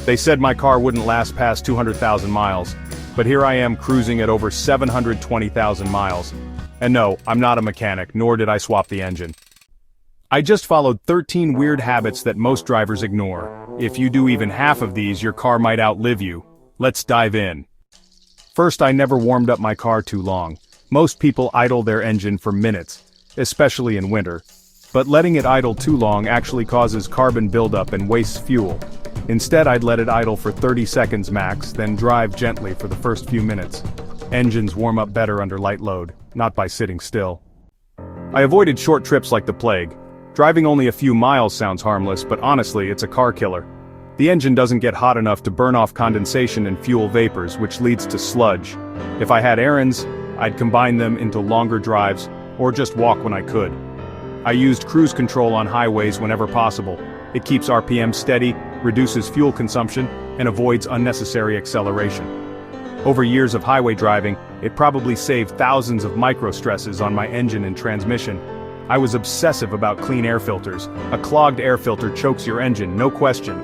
They said my car wouldn't last past 200,000 miles, but here I am cruising at over 720,000 miles. And no, I'm not a mechanic, nor did I swap the engine. I just followed 13 weird habits that most drivers ignore. If you do even half of these, your car might outlive you. Let's dive in. First, I never warmed up my car too long. Most people idle their engine for minutes, especially in winter. But letting it idle too long actually causes carbon buildup and wastes fuel. Instead, I'd let it idle for 30 seconds max, then drive gently for the first few minutes. Engines warm up better under light load, not by sitting still. I avoided short trips like the plague. Driving only a few miles sounds harmless, but honestly, it's a car killer. The engine doesn't get hot enough to burn off condensation and fuel vapors, which leads to sludge. If I had errands, I'd combine them into longer drives, or just walk when I could. I used cruise control on highways whenever possible. It keeps RPM steady, reduces fuel consumption, and avoids unnecessary acceleration. Over years of highway driving, it probably saved thousands of micro-stresses on my engine and transmission. I was obsessive about clean air filters. A clogged air filter chokes your engine, no question.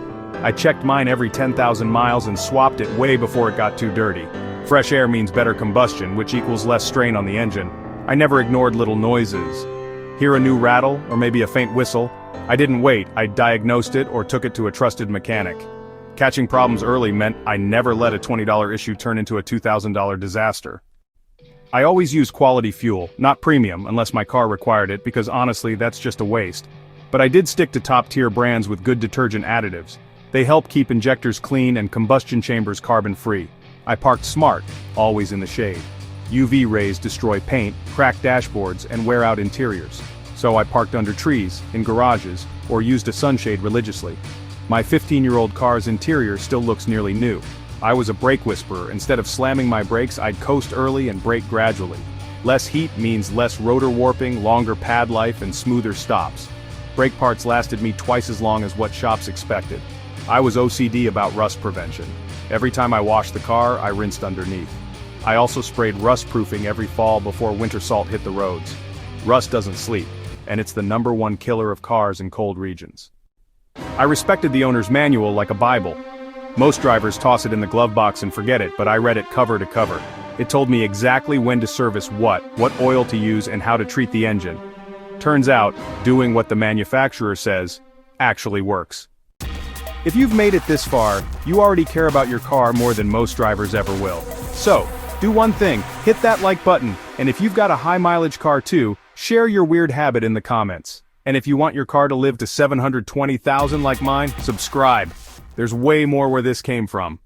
I checked mine every 10,000 miles and swapped it way before it got too dirty. Fresh air means better combustion, which equals less strain on the engine. I never ignored little noises. Hear a new rattle, or maybe a faint whistle? I didn't wait, I diagnosed it or took it to a trusted mechanic. Catching problems early meant I never let a $20 issue turn into a $2,000 disaster. I always use quality fuel, not premium unless my car required it, because honestly that's just a waste. But I did stick to top-tier brands with good detergent additives. They help keep injectors clean and combustion chambers carbon-free. I parked smart, always in the shade. UV rays destroy paint, crack dashboards, and wear out interiors. So I parked under trees, in garages, or used a sunshade religiously. My 15-year-old car's interior still looks nearly new. I was a brake whisperer. Instead of slamming my brakes, I'd coast early and brake gradually. Less heat means less rotor warping, longer pad life, and smoother stops. Brake parts lasted me twice as long as what shops expected. I was OCD about rust prevention. Every time I washed the car, I rinsed underneath. I also sprayed rust-proofing every fall before winter salt hit the roads. Rust doesn't sleep, and it's the #1 killer of cars in cold regions. I respected the owner's manual like a Bible. Most drivers toss it in the glove box and forget it, but I read it cover to cover. It told me exactly when to service what oil to use, and how to treat the engine. Turns out, doing what the manufacturer says actually works. If you've made it this far, you already care about your car more than most drivers ever will. So, do one thing, hit that like button, and if you've got a high-mileage car too, share your weird habit in the comments. And if you want your car to live to 720,000 like mine, subscribe. There's way more where this came from.